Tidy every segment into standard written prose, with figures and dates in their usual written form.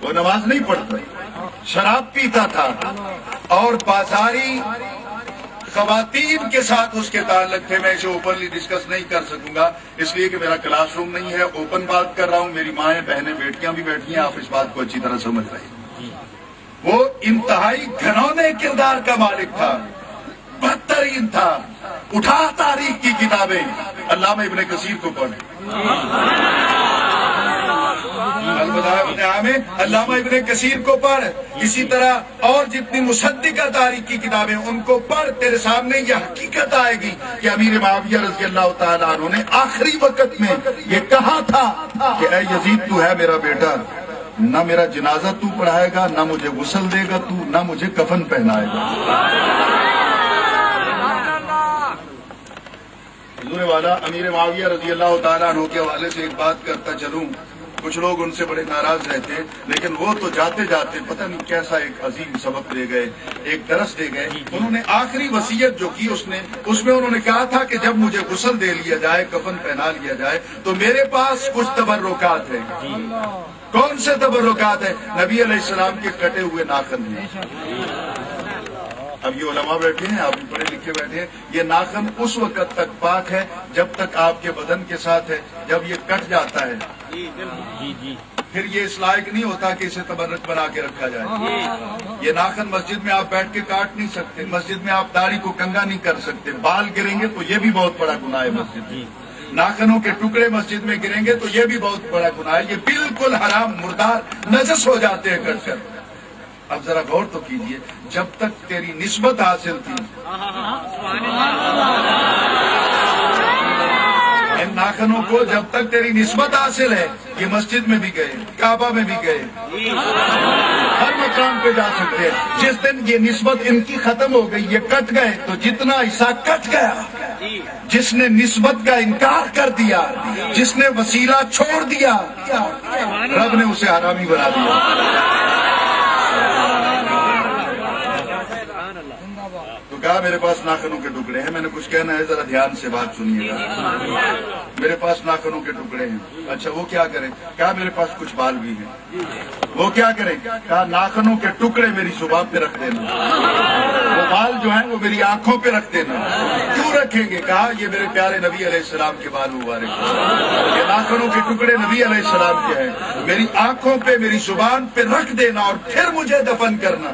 وہ نماز نہیں پڑھتا، شراب پیتا تھا اور بازاری خواتین کے ساتھ اس کے تعلق تھے. میں اسے اوپنلی ڈسکس نہیں کر سکوں گا اس لیے کہ میرا کلاس روم نہیں ہے. اوپن بات کر رہا ہوں، میری مائیں بہنیں بیٹیاں بھی بیٹھی ہیں، آپ اس بات کو اچھی طرح سمجھ رہے ہیں. وہ انتہائی گھنونے کردار کا مالک تھا، بدترین تھا. اٹھا تاریخ کی کتابیں، علامہ ابن کثیر کو پڑھیں. علامہ ابن کثیر کو پڑھ، اسی طرح اور جتنی مصدقہ تاریخ کی کتابیں ان کو پڑھ. تیرے سامنے یہ حقیقت آئے گی کہ امیر معاویہ رضی اللہ تعالیٰ عنہ نے آخری وقت میں یہ کہا تھا کہ اے یزید تو ہے میرا بیٹا، نہ میرا جنازہ تو پڑھائے گا، نہ مجھے غسل دے گا تو، نہ مجھے کفن پہنائے گا. حضور والا امیر معاویہ رضی اللہ تعالیٰ عنہ کے حوالے سے ایک بات کرتا چلوں. کچھ لوگ ان سے بڑے ناراض رہتے ہیں، لیکن وہ تو جاتے جاتے پتہ نہیں کیسا ایک عظیم سبق دے گئے، ایک درس دے گئے. انہوں نے آخری وصیت جو کی اس میں انہوں نے کہا تھا کہ جب مجھے غسل دے لیا جائے، کفن پہنا لیا جائے تو میرے پاس کچھ تبرکات ہیں. کون سے تبرکات ہیں؟ نبی علیہ السلام کے کٹے ہوئے ناخن ہیں. اب یہ علماء بیٹھے ہیں، آپ بھی پڑھے لکھے بیٹھے ہیں. یہ ناخن اس وقت تک پاک ہے جب تک آپ کے بدن کے ساتھ ہے. جب یہ کٹ جاتا ہے پھر یہ اس لائق نہیں ہوتا کہ اسے تبرک بنا کے رکھا جائے. یہ ناخن مسجد میں آپ بیٹھ کے کاٹ نہیں سکتے، مسجد میں آپ داڑھی کو کنگا نہیں کر سکتے. بال گریں گے تو یہ بھی بہت بڑا گناہ ہے مسجد میں. ناخنوں کے ٹکڑے مسجد میں گریں گے تو یہ بھی بہت بڑا گناہ ہے. یہ بالکل حرام، مردار، نجس ہو جاتے ہیں کٹ کر. اب ذرا غور تو کیجئے، جب تک تیری نسبت حاصل تھی ان ناخنوں کو، جب تک تیری نسبت حاصل ہے، یہ مسجد میں بھی گئے، کعبہ میں بھی گئے، ہر مقام پہ جا سکتے ہیں. جس دن یہ نسبت ان کی ختم ہو گئی، یہ کٹ گئے، تو جتنا حصہ کٹ گیا، جس نے نسبت کا انکار کر دیا، جس نے وسیلہ چھوڑ دیا، رب نے اسے حرامی بنا دیا. کہا میرے پاس ناخنوں کے ٹکڑے ہیں. میں نے کچھ کہنا ہے، ذرا دھیان سے بات سنیے گا. میرے پاس ناخنوں کے ٹکڑے ہیں. اچھا وہ کیا کریں؟ کہا میرے پاس کچھ بال بھی ہیں. وہ کیا کریں؟ کہا ناخنوں کے ٹکڑے میری زبان پہ رکھ دینا، وہ بال جو ہیں وہ میری آنکھوں پہ رکھ دینا. کیوں رکھیں گے؟ کہا یہ میرے پیارے نبی علیہ السلام کے بال مبارک ہیں، یہ ناخنوں کے ٹکڑے نبی علیہ السلام کے ہیں. میری آنکھوں پہ، میری زبان پہ رکھ دینا اور پھر مجھے دفن کرنا.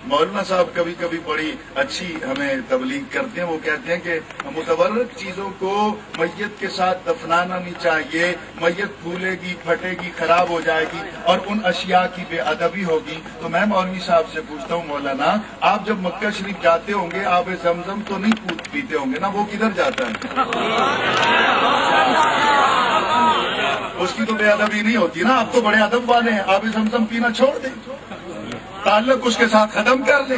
مولانا صاحب کبھی کبھی بڑی اچھی ہمیں تبلیغ کرتے ہیں. وہ کہتے ہیں کہ متبرک چیزوں کو میت کے ساتھ دفنانا نہیں چاہیے، میت پھولے گی، پھٹے گی، خراب ہو جائے گی اور ان اشیاء کی بے ادبی ہوگی. تو میں مولوی صاحب سے پوچھتا ہوں، مولانا آپ جب مکہ شریف جاتے ہوں گے، آب زمزم تو نہیں پیتے ہوں گے نا؟ وہ کدھر جاتا ہے؟ اس کی تو بے ادبی نہیں ہوتی نا. آپ تو بڑے ادب والے ہیں، آب زمزم پینا چھوڑ دیں، تعلق اس کے ساتھ ختم کر لیں.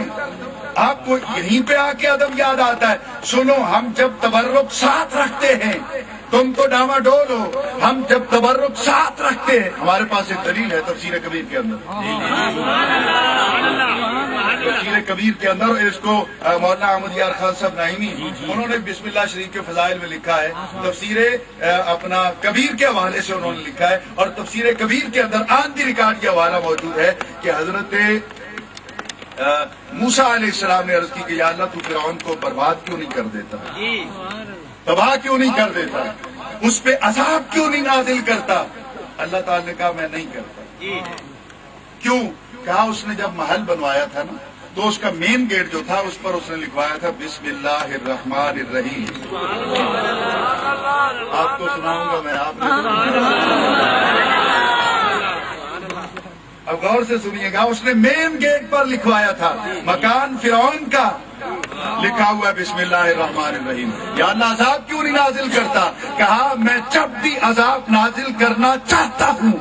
آپ کو یہیں پہ آ کے ادب یاد آتا ہے. سنو، ہم جب تبرک ساتھ رکھتے ہیں، تم تو ڈاما ڈول ہو، ہم جب تبرک ساتھ رکھتے ہیں، ہمارے پاس ایک دلیل ہے تفسیر کبیر کے اندر. تفسیر کبیر کے اندر اس کو مولانا احمد یار خان صاحب نعیمی انہوں نے بسم اللہ شریف کے فضائل میں لکھا ہے. تفسیر اپنا کبیر کے حوالے سے انہوں نے لکھا ہے، اور تفسیر کبیر کے اندر آن دی ریکارڈ کا حوالہ موجود ہے کہ حضرت موسیٰ علیہ السلام نے عرض کی کہ یا اللہ تو فرعون کو برباد کیوں نہیں کر دیتا، تباہ کیوں نہیں کر دیتا، اس پہ عذاب کیوں نہیں نازل کرتا؟ اللہ تعالی نے کہا میں نہیں کرتا. کیوں؟ کہا اس نے جب محل بنوایا تھا نا، تو اس کا مین گیٹ جو تھا اس پر اس نے لکھوایا تھا بسم اللہ الرحمن الرحیم. آپ کو سناؤں گا میں، آپ اب غور سے سنیے گا. اس نے مین گیٹ پر لکھوایا تھا، مکان فرعون کا لکھا ہوا ہے بسم اللہ الرحمن الرحیم. یا اللہ عذاب کیوں نہیں نازل کرتا؟ کہا میں جب بھی عذاب نازل کرنا چاہتا ہوں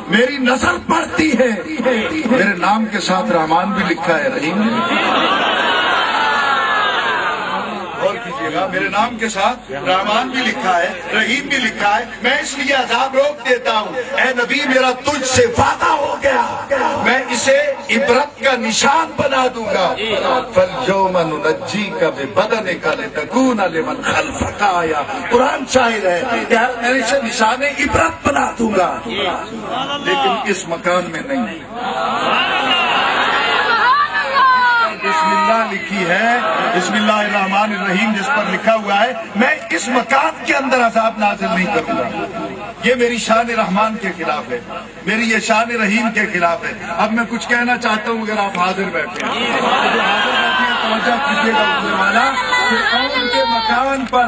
میری نظر پڑتی ہے، میرے نام کے ساتھ رحمان بھی لکھا ہے، رحیم بھی لکھا ہے. غور کیجیے گا، میرے نام کے ساتھ رحمان بھی لکھا ہے، رحیم بھی لکھا ہے. میں اس لیے عذاب روک دیتا ہوں. اے نبی میرا تجھ سے وعدہ ہو گیا، میں اسے عبرت کا کا نشان بنا دوں گا. فَالْيَوْمَ نُنَجِّيكَ بِبَدَنِكَ لِتَكُونَ لِمَنْ خَلْفَكَ آیَةً. قرآن شاعر ہے کہ میں اسے نشان عبرت بنا دوں گا، لیکن اس مکان میں نہیں. بسم اللہ لکھی ہے، بسم اللہ الرحمن الرحیم جس پر لکھا ہوا ہے، میں اس مکان کے اندر عذاب نازل نہیں کروں گا. یہ میری شان رحمان کے خلاف ہے، میری یہ شان رحیم کے خلاف ہے. اب میں کچھ کہنا چاہتا ہوں، اگر آپ حاضر بیٹھے ہیں توجہ کیجیے گا. فرعون کے مکان پر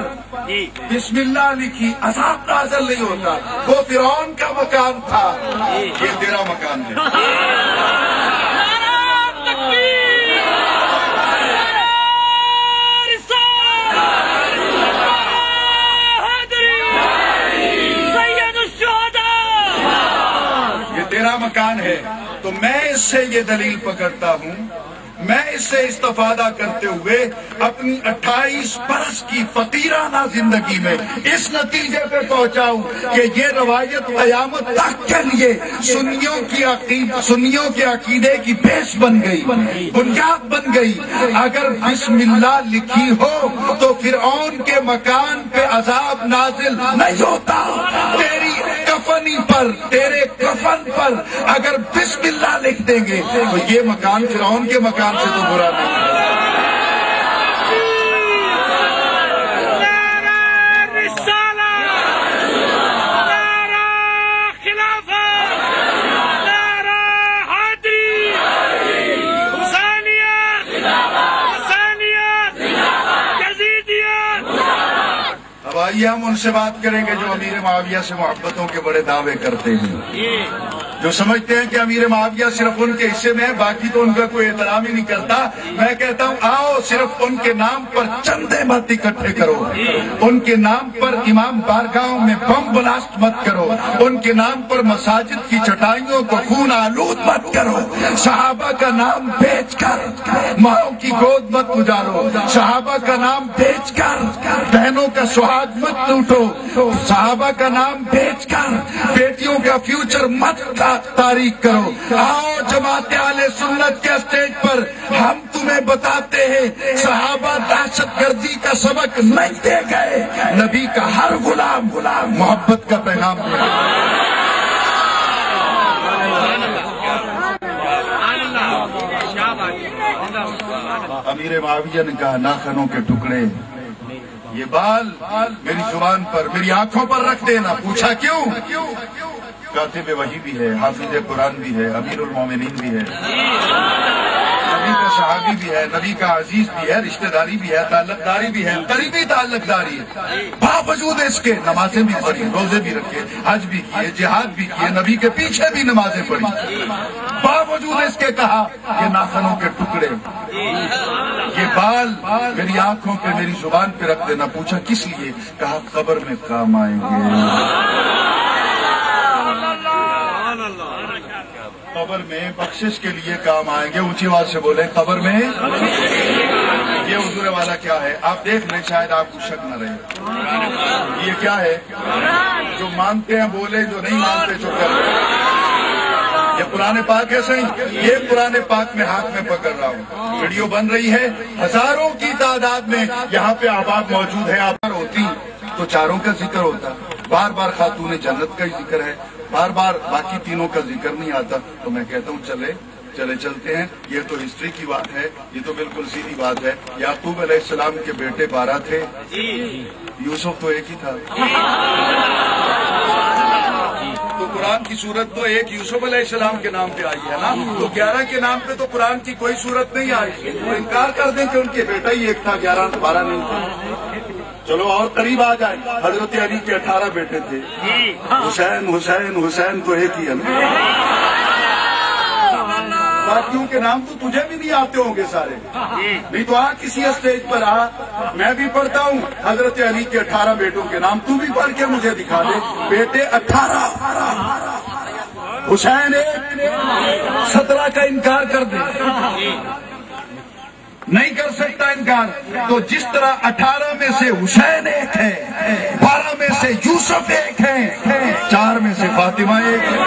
بسم اللہ لکھی عذاب نازل نہیں ہوتا. وہ فرعون کا مکان تھا، یہ تیرا مکان ہے. تیرا مکان ہے. تو میں اس سے یہ دلیل پکڑتا ہوں، میں اس سے استفادہ کرتے ہوئے اپنی 28 برس کی فقیرانہ زندگی میں اس نتیجے پہ پہنچاؤں کہ یہ روایت قیامت تک کے لیے سنیوں کے عقیدے کی بیس بن گئی، بنیاد بن گئی. اگر بسم اللہ لکھی ہو تو فرعون کے مکان پہ عذاب نازل نہیں ہوتا. تیری کفنی پر، تیرے کفن پر اگر بسم اللہ لکھ دیں گے تو یہ مکان فرعون کے مکان سے تو برا نہیں ہے. اب آئیے ہم ان سے بات کریں گے جو امیر معاویہ سے محبتوں کے بڑے دعوے کرتے ہیں، جو سمجھتے ہیں کہ امیر معاویہ صرف ان کے حصے میں ہے، باقی تو ان کا کوئی احترام ہی نہیں کرتا. میں کہتا ہوں آؤ صرف ان کے نام پر چندے مت اکٹھے کرو، ان کے نام پر امام بارگاہوں میں بم بلاسٹ مت کرو، ان کے نام پر مساجد کی چٹائیوں کو خون آلود مت کرو، صحابہ کا نام بیچ کر ماؤں کی گود مت گزارو، صحابہ کا نام بیچ کر بہنوں کا سہاگ مت لوٹو، صحابہ کا نام بیچ کر بیٹیوں کا فیوچر مت تاریخ کرو. آؤ جماعت اہل سنت کے اسٹیج پر ہم تمہیں بتاتے ہیں صحابہ دہشت گردی کا سبق نہیں دے گئے، نبی کا ہر غلام محبت کا پیغام دے گا. امیر معاویہ نے کہا ناخنوں کے ٹکڑے، یہ بال میری زبان پر، میری آنکھوں پر رکھ دینا. پوچھا کیوں؟ کاتب وحی بھی ہے، حافظ قرآن بھی ہے، امیر المومنین بھی ہے، نبی کا صحابی بھی ہے، نبی کا عزیز بھی ہے، رشتہ داری بھی ہے، تعلق داری بھی ہے، قریبی تعلق داری ہے. باوجود اس کے نمازیں بھی پڑھی، روزے بھی رکھے، حج بھی کیے، جہاد بھی کیے، نبی کے پیچھے بھی نمازیں پڑھی. باوجود اس کے کہا یہ ناخنوں کے ٹکڑے، یہ بال میری آنکھوں پہ، میری زبان پہ رکھ دینا. پوچھا کس لیے؟ کہا قبر میں کام آئیں گے. قبر میں بخشش کے لیے کام آئیں گے. اونچی آواز سے بولیں قبر میں. یہ حضور والا کیا ہے آپ دیکھ لیں، شاید آپ کو شک نہ رہے. یہ کیا ہے؟ جو مانتے ہیں بولے، جو نہیں مانتے چپ کر. یہ قرآن پاک ہے صحیح. یہ قرآن پاک میں ہاتھ میں پکڑ رہا ہوں، ویڈیو بن رہی ہے. ہزاروں کی تعداد میں یہاں پہ احباب موجود ہیں. آبار ہوتی تو چاروں کا ذکر ہوتا، بار بار خاتون جنت کا ہی ذکر ہے، بار بار باقی تینوں کا ذکر نہیں آتا. تو میں کہتا ہوں چلتے ہیں. یہ تو ہسٹری کی بات ہے، یہ تو بالکل سیدھی بات ہے. یعقوب علیہ السلام کے بیٹے 12 تھے، یوسف تو ایک ہی تھا. تو قرآن کی صورت تو ایک یوسف علیہ السلام کے نام پہ آئی ہے نا. تو 11 کے نام پہ تو قرآن کی کوئی صورت نہیں آئی. تو انکار کر دیں کہ ان کے بیٹا ہی ایک تھا، 11 12 نہیں تھا. چلو اور قریب آ جائے. حضرت علی کے 18 بیٹے تھے. حسین تو ایک ہی ہے نا. باقیوں کے نام تو تجھے بھی نہیں آتے ہوں گے سارے. نہیں تو آ کسی اسٹیج پر آ، میں بھی پڑھتا ہوں حضرت علی کے 18 بیٹوں کے نام. تو بھی پڑھ کے مجھے دکھا دے. بیٹے 18، حسین 1، 17 کا انکار کر دے. نہیں کر سکتا انکار. تو جس طرح 18 میں سے حسین ایک ہے، 12 میں سے یوسف ایک ہے، 4 میں سے فاطمہ ایک ہے.